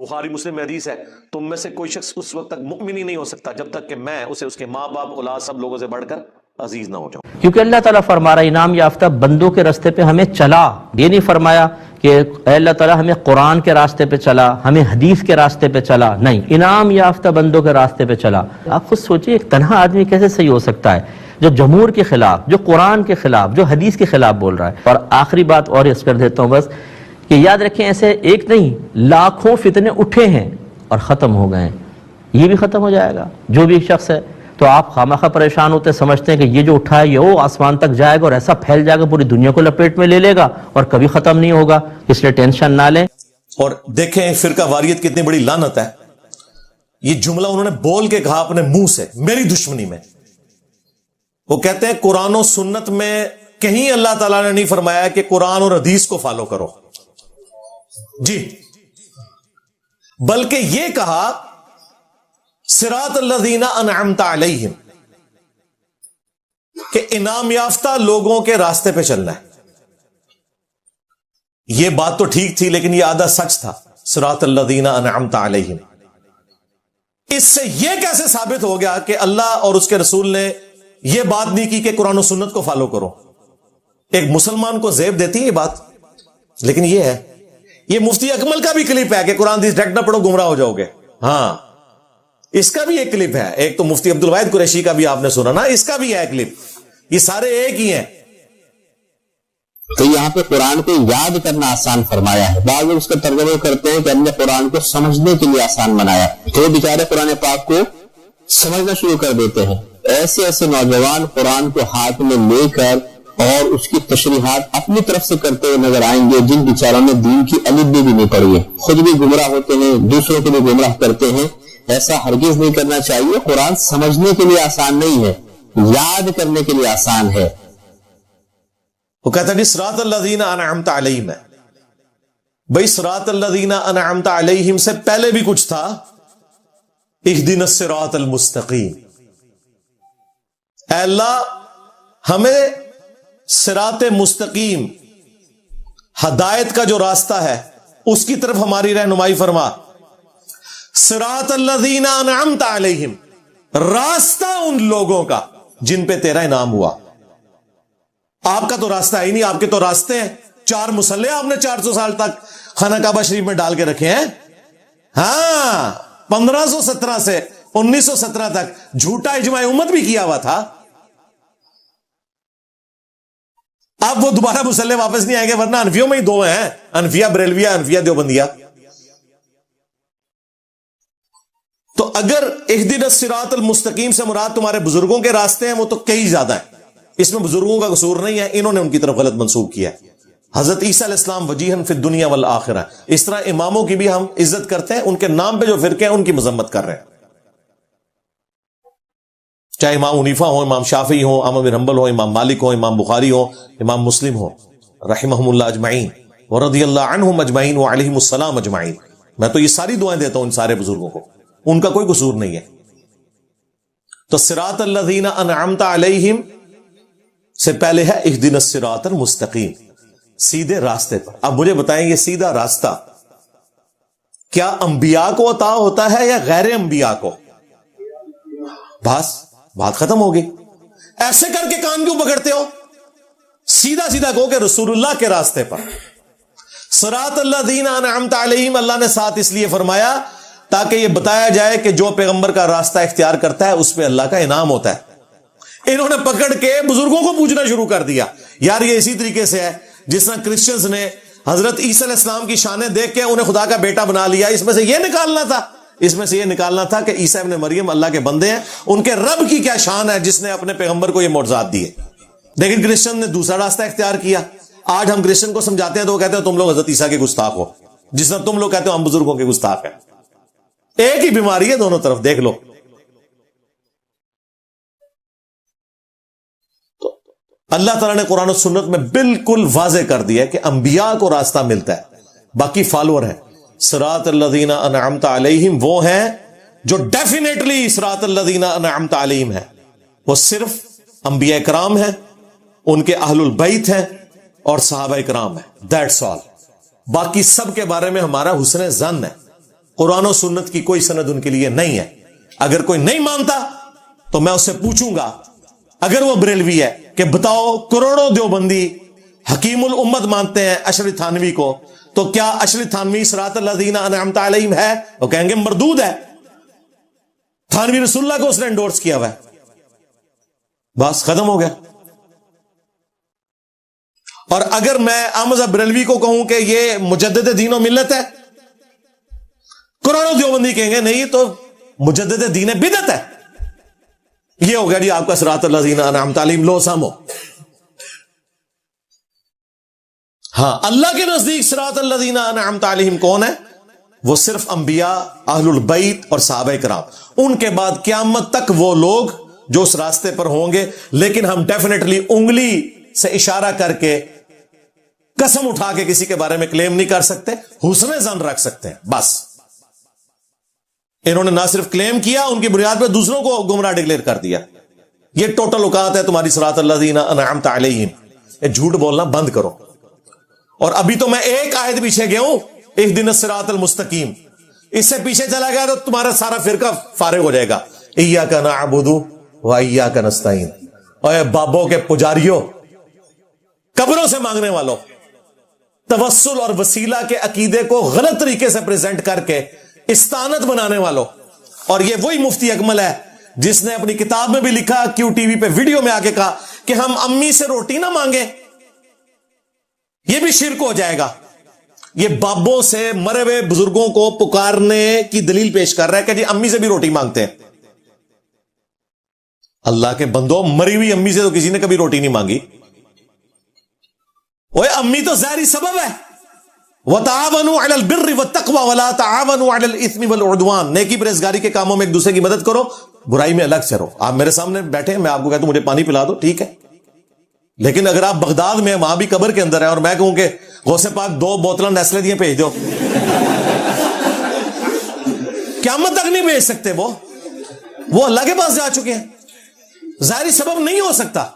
بخاری مسلم میں حدیث ہے، تم میں سے کوئی شخص اس وقت تک مؤمن ہی نہیں ہو سکتا جب تک کہ میں اسے اس کے ماں باپ اولاد سب لوگوں سے بڑھ کر عزیز نہ ہو جاؤں. کیونکہ اللہ تعالیٰ فرما رہا ہے انعام یافتہ بندوں کے راستے پہ ہمیں چلا. یہ نہیں فرمایا کہ اے اللہ تعالیٰ ہمیں قرآن کے راستے پہ چلا، ہمیں حدیث کے راستے پہ چلا، نہیں، انعام یافتہ بندوں کے راستے پہ چلا. آپ خود سوچئے ایک تنہا آدمی کیسے صحیح ہو سکتا ہے جو جمہور کے خلاف، جو قرآن کے خلاف، جو حدیث کے خلاف بول رہا ہے. اور آخری بات اور عرض کر دیتا ہوں بس، کہ یاد رکھیں ایسے ایک نہیں لاکھوں فتنے اٹھے ہیں اور ختم ہو گئے ہیں. یہ بھی ختم ہو جائے گا جو بھی ایک شخص ہے. تو آپ خامخواہ پریشان ہوتے سمجھتے ہیں کہ یہ جو اٹھا ہے یہ وہ آسمان تک جائے گا اور ایسا پھیل جائے گا پوری دنیا کو لپیٹ میں لے لے گا اور کبھی ختم نہیں ہوگا، اس لیے ٹینشن نہ لیں. اور دیکھیں فرقہ واریت کتنی بڑی لعنت ہے. یہ جملہ انہوں نے بول کے کہا اپنے منہ سے میری دشمنی میں. وہ کہتے ہیں قرآن و سنت میں کہیں اللہ تعالیٰ نے نہیں فرمایا کہ قرآن اور حدیث کو فالو کرو جی، بلکہ یہ کہا صراط الذین انعمت علیہم، کہ انعام یافتہ لوگوں کے راستے پہ چلنا ہے. یہ بات تو ٹھیک تھی لیکن یہ آدھا سچ تھا. صراط الذین انعمت علیہم، اس سے یہ کیسے ثابت ہو گیا کہ اللہ اور اس کے رسول نے یہ بات نہیں کی کہ قرآن و سنت کو فالو کرو؟ ایک مسلمان کو زیب دیتی ہے یہ بات. لیکن یہ ہے، یہ مفتی اکمل کا بھی کلپ ہے کہ قرآن حدیث ڈائریکٹ نہ پڑھو گمراہ ہو جاؤ گے. ہاں اس کا بھی ایک کلپ ہے. ایک تو مفتی عبد الواحد قریشی کا بھی آپ نے سنا نا، اس کا بھی ہے کلپ. یہ سارے ایک ہی ہیں. تو یہاں پہ قرآن کو یاد کرنا آسان فرمایا ہے. بعض لوگ اس کا ترجمہ کرتے ہیں کہ ہم نے قرآن کو سمجھنے کے لیے آسان بنایا. تو بیچارے قرآن پاک کو سمجھنا شروع کر دیتے ہیں. ایسے ایسے نوجوان قرآن کو ہاتھ میں لے کر اور اس کی تشریحات اپنی طرف سے کرتے ہوئے نظر آئیں گے جن بیچاروں نے دین کی الف بھی نہیں پڑھی ہے. خود بھی گمراہ ہوتے ہیں، دوسروں کو بھی گمراہ کرتے ہیں. ایسا ہرگز نہیں کرنا چاہیے. قرآن سمجھنے کے لیے آسان نہیں ہے، یاد کرنے کے لیے آسان ہے. وہ کہتا ہے صراط الذین انعمت علیہم ہے. بھئی صراط الذین انعمت علیہم سے پہلے بھی کچھ تھا. اہدنا الصراط المستقیم. اے اللہ ہمیں صراط مستقیم، ہدایت کا جو راستہ ہے اس کی طرف ہماری رہنمائی فرما. صراط الذین انعمت علیہم، راستہ ان لوگوں کا جن پہ تیرا انعام ہوا. آپ کا تو راستہ ہے ہی نہیں. آپ کے تو راستے ہیں 4 مسلح آپ نے 400 سال تک خانہ کعبہ شریف میں ڈال کے رکھے ہیں. ہاں 1517 سے 1917 تک جھوٹا اجماع امت بھی کیا ہوا تھا. اب وہ دوبارہ مسلح واپس نہیں آئیں گے، ورنہ انفیوں میں ہی 2 ہیں، انفیہ بریلویہ، انفیہ دیوبندیہ. تو اگر اہدنا الصراط المستقیم سے مراد تمہارے بزرگوں کے راستے ہیں وہ تو کئی زیادہ ہیں. اس میں بزرگوں کا قصور نہیں ہے، انہوں نے ان کی طرف غلط منسوب کیا ہے. حضرت عیسیٰ علیہ السلام وجیہن فی الدنیا والآخرہ. اس طرح اماموں کی بھی ہم عزت کرتے ہیں، ان کے نام پہ جو فرقے ہیں ان کی مذمت کر رہے ہیں. چاہے امام حنیفہ ہو، امام شافعی ہو، احمد بن حنبل ہو، امام مالک ہو، امام بخاری ہو، امام مسلم ہو، رحمہم اللہ اجمعین ورضی اللہ عنہم اجمعین وعلیہم السلام اجمعین. میں تو یہ ساری دعائیں دیتا ہوں ان سارے بزرگوں کو، ان کا کوئی قصور نہیں ہے. تو صراط الذین انعمت علیہم سے پہلے ہے اہدنا الصراط المستقیم، سیدھے راستے پر. اب مجھے بتائیں یہ سیدھا راستہ کیا انبیاء کو عطا ہوتا ہے یا غیر انبیاء کو؟ بس بات ختم ہو گئی. ایسے کر کے کان کیوں پکڑتے ہو؟ سیدھا سیدھا کہو کہ رسول اللہ کے راستے پر. صراط الذین انعمت علیہم اللہ نے ساتھ اس لیے فرمایا تاکہ یہ بتایا جائے کہ جو پیغمبر کا راستہ اختیار کرتا ہے اس پہ اللہ کا انعام ہوتا ہے. انہوں نے پکڑ کے بزرگوں کو پوچھنا شروع کر دیا. یار یہ اسی طریقے سے ہے جس طرح کرسچنز نے حضرت عیسیٰ علیہ السلام کی شانیں دیکھ کے انہیں خدا کا بیٹا بنا لیا. اس میں سے یہ نکالنا تھا کہ عیسیٰ ابن مریم اللہ کے بندے ہیں. ان کے رب کی کیا شان ہے جس نے اپنے پیغمبر کو یہ معجزات دیے. لیکن کرسچن نے دوسرا راستہ اختیار کیا. آج ہم کرسچن کو سمجھاتے ہیں تو وہ کہتے ہیں تم لوگ حضرت عیسیٰ کے گستاخ ہو، جس طرح تم لوگ کہتے ہو ہم بزرگوں کے گستاخ ہیں. ایک ہی بیماری ہے دونوں طرف، دیکھ لو. تو اللہ تعالیٰ نے قرآن و سنت میں بالکل واضح کر دیا کہ انبیاء کو راستہ ملتا ہے، باقی فالوور ہیں. صراط الذین انعمت علیہم وہ ہیں جو ڈیفینیٹلی صراط الذین انعمت علیہم ہے. وہ صرف انبیاء کرام ہیں، ان کے اہل البیت ہیں اور صحابہ کرام ہیں. That's all. باقی سب کے بارے میں ہمارا حسن ظن ہے. قرآن و سنت کی کوئی سند ان کے لیے نہیں ہے. اگر کوئی نہیں مانتا تو میں اس سے پوچھوں گا, اگر وہ بریلوی ہے, کہ بتاؤ کروڑوں دیوبندی حکیم الامت مانتے ہیں اشرف تھانوی کو, تو کیا اشرف تھانوی صراط الذین انعمت علیہم ہے؟ وہ کہیں گے مردود ہے, تھانوی رسول اللہ کو اس نے انڈورس کیا ہوا ہے. بس ختم ہو گیا. اور اگر میں احمد بریلوی کو کہوں کہ یہ مجدد دین و ملت ہے, کروڑوں دیوبندی کہیں گے نہیں تو مجدد دین بدعت ہے. یہ ہو گیا جی آپ کا صراط الذین انعمت علیہم, لو سامو. ہاں, اللہ کے نزدیک صراط الذین انعمت علیہم کون ہے؟ وہ صرف انبیاء, اہل البیت اور صحابہ کرام. ان کے بعد قیامت تک وہ لوگ جو اس راستے پر ہوں گے, لیکن ہم ڈیفینیٹلی انگلی سے اشارہ کر کے قسم اٹھا کے کسی کے بارے میں کلیم نہیں کر سکتے, حسن ظن رکھ سکتے ہیں بس. انہوں نے نہ صرف کلیم کیا, ان کی بنیاد پر دوسروں کو گمراہ ڈکلیئر کر دیا. یہ ٹوٹل اوقات ہے تمہاری صراط الذین انعمت علیہم. یہ جھوٹ بولنا بند کرو. اور ابھی تو میں ایک آیت پیچھے گیا ہوں, اہدنا الصراط المستقیم. اس سے پیچھے چلا گیا تو تمہارا سارا فرقہ فارغ ہو جائے گا. ایاک نعبد و ایاک نستعین. اے بابوں کے پجاریوں, قبروں سے مانگنے والوں, توسل اور وسیلہ کے عقیدے کو غلط طریقے سے پریزنٹ کر کے استانت بنانے والوں. اور یہ وہی مفتی اکمل ہے جس نے اپنی کتاب میں بھی لکھا, کیو ٹی وی پہ ویڈیو میں آ کے کہا کہ ہم امی سے روٹی نہ مانگیں, یہ بھی شرک ہو جائے گا. یہ بابوں سے مرے ہوئے بزرگوں کو پکارنے کی دلیل پیش کر رہا ہے کہ جی امی سے بھی روٹی مانگتے ہیں. اللہ کے بندو, مری ہوئی امی سے تو کسی نے کبھی روٹی نہیں مانگی. وہ امی تو ظاہری سبب ہے. وَتَعَاوَنُوا عَلَى الْبِرِّ وَالتَّقْوَى وَلَا تَعَاوَنُوا عَلَى الْإِثْمِ وَالْعُدْوَانِ. نیکی پرہیزگاری کے کاموں میں ایک دوسرے کی مدد کرو, برائی میں الگ سے رہو. آپ میرے سامنے بیٹھے ہیں, میں آپ کو کہتا ہوں مجھے پانی پلا دو, ٹھیک ہے. لیکن اگر آپ بغداد میں, وہاں بھی قبر کے اندر ہیں, اور میں کہوں کہ غوث پاک 2 بوتلیں نیسلے دیے بھیج دو, قیامت تک نہیں بھیج سکتے. وہ اللہ کے پاس جا چکے ہیں. ظاہری سبب نہیں ہو سکتا.